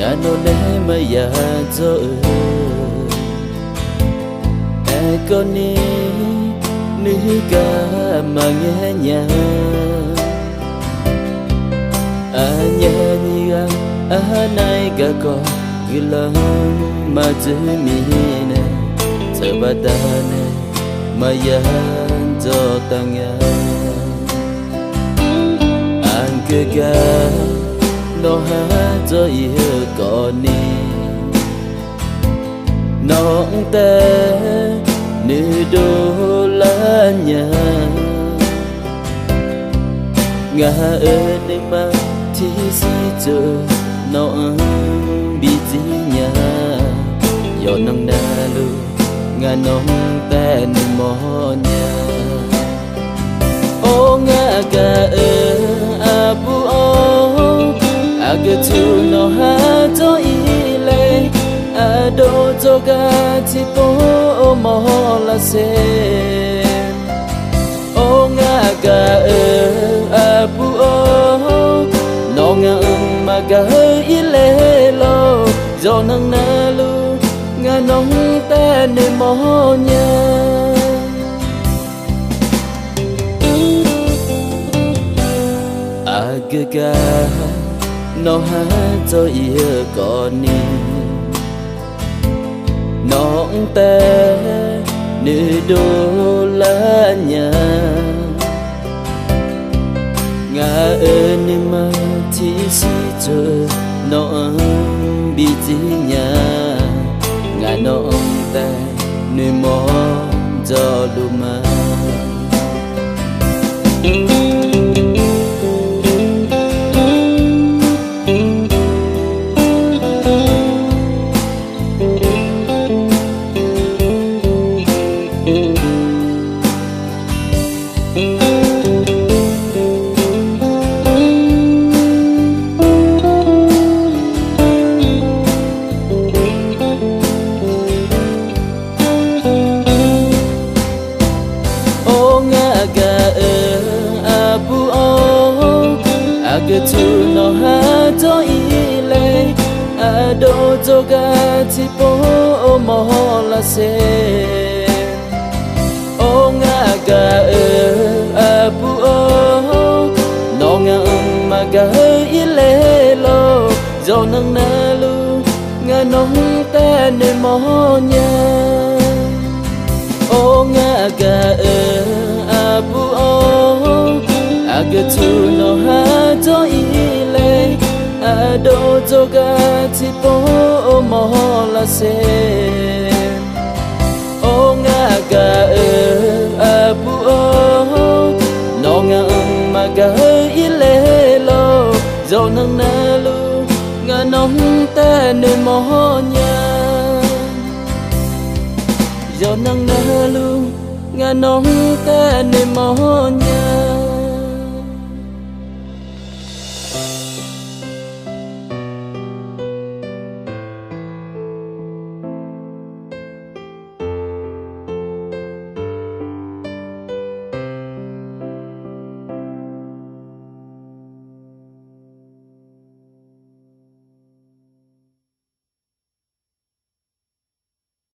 Ngano ne maya zo e con ni ga mà nghe nhà nhà ni ga nay ga có gila mà chỉ mi ne sabadane maya zo tanga an ke ga nó hát cho yêu con ni nó té nữ đô lá nhà ngã ơn mà thì si chờ nó bị gì nhà do nắng na lu ngã nông té nữ mò nhà ô ngã cả abu aga tu no ha to ile ado to ga ti po mo la se o nga ga abu o no nga ma ga ile lo do nang na lu nga nong ta ne mo nya aga ga nó hát cho yêu con ni nó té nữ đô lá nhà ngã ơn mà chỉ si chờ nó bị gì nhà ngã nó té nữ mò do luma aga tu no ha to ile ado to ga ti po mo la se o nga ga abu o no nga ma ga ile lo do nang na lu nga nong ta ne mo nya o nga ga abu o aga tu no ha to ile ado to ga ti po mo la se o nga ga abu o no nga ma ga ile lo do nang na lu nga nong ta ne mo nya do nang na lu nga nong ta ne mo nya